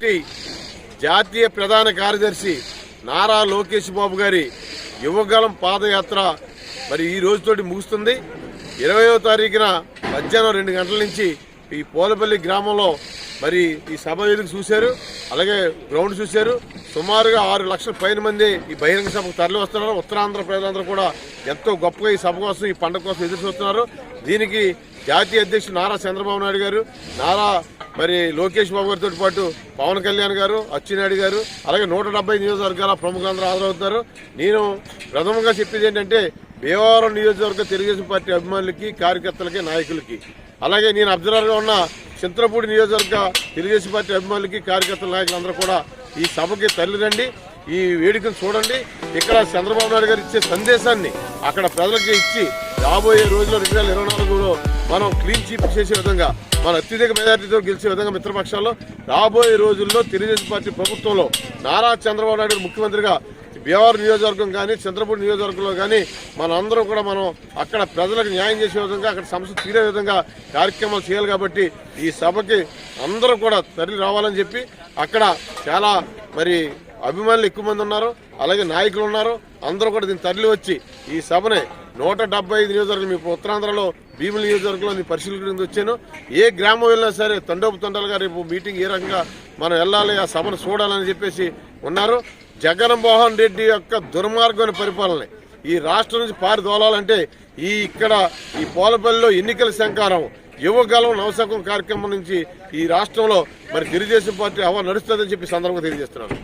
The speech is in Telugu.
పార్టీ జాతీయ ప్రధాన కార్యదర్శి నారా లోకేష్ బాబు గారి యువగలం పాదయాత్ర మరి ఈ రోజుతోటి ముగుస్తుంది. 20వ తారీఖున మధ్యాహ్నం 2 గంటల నుంచి ఈ పోలపల్లి గ్రామంలో మరి ఈ సభ ఎదుగు చూశారు, అలాగే గ్రౌండ్ చూశారు. సుమారుగా 6 లక్షల పైన మంది ఈ బహిరంగ సభకు తరలి వస్తున్నారు. ఉత్తరాంధ్ర ప్రజలందరూ కూడా ఎంతో గొప్పగా ఈ సభ కోసం, ఈ పండుగ కోసం ఎదురు చూస్తున్నారు. దీనికి జాతీయ అధ్యక్షుడు నారా చంద్రబాబు నాయుడు గారు, నారా మరి లోకేష్ బాబు గారితో పాటు పవన్ కళ్యాణ్ గారు, అచ్చెన్నాయుడు గారు, అలాగే 170 నియోజకవర్గాల ప్రముఖులందరూ హాజరవుతారు. నేను ప్రథమంగా చెప్పేది ఏంటంటే భీమవరం నియోజకవర్గ తెలుగుదేశం పార్టీ అభిమానులకి, కార్యకర్తలకి, నాయకులకి, అలాగే నేను అబ్జర్వర్గా ఉన్న చింతలపూడి నియోజకవర్గ తెలుగుదేశం పార్టీ అభిమానులకి, కార్యకర్తల నాయకులందరూ కూడా ఈ సభకి తరలిరండి, ఈ వేడుకను చూడండి. ఇక్కడ చంద్రబాబు నాయుడు గారు ఇచ్చే సందేశాన్ని అక్కడ ప్రజలకి ఇచ్చి రాబోయే రోజుల్లో 2024లో మనం క్లీన్ చీప్ చేసే విధంగా, మన అత్యధిక మెజార్టీతో గెలిచే విధంగా మిత్రపక్షాల్లో రాబోయే రోజుల్లో తెలుగుదేశం పార్టీ ప్రభుత్వంలో నారా చంద్రబాబు నాయుడు ముఖ్యమంత్రిగా భీమవరం నియోజకవర్గం కానీ, చంద్రపూడి నియోజకవర్గంలో కానీ మనందరం కూడా మనం అక్కడ ప్రజలకు న్యాయం చేసే విధంగా, అక్కడ సమస్య తీరే విధంగా కార్యక్రమాలు చేయాలి. కాబట్టి ఈ సభకి అందరూ కూడా తరలి రావాలని చెప్పి అక్కడ చాలా మరి అభిమానులు ఎక్కువ మంది ఉన్నారు, అలాగే నాయకులు ఉన్నారు. అందరూ కూడా దీన్ని తరలి వచ్చి ఈ సభని 175 నియోజకవర్గం, మీ ఉత్తరాంధ్రలో భీముల నియోజకవర్గంలో నేను పరిశీలన వచ్చాను. ఏ గ్రామం వెళ్ళినా సరే తండోపు తండాలుగా రేపు మీటింగ్ ఏ రకంగా మనం వెళ్ళాలి, ఆ సభను చూడాలని చెప్పేసి ఉన్నారు. జగన్మోహన్ రెడ్డి యొక్క దుర్మార్గమైన పరిపాలన ఈ రాష్ట్రం నుంచి పారిదోలాలంటే ఇక్కడ ఈ పోలపల్లిలో ఎన్నికల శంకారం, యువగలం నవశకం కార్యక్రమం నుంచి ఈ రాష్ట్రంలో మరి తెలుగుదేశం పార్టీ హవా నడుస్తుందని చెప్పి సందర్భంగా తెలియజేస్తున్నారు.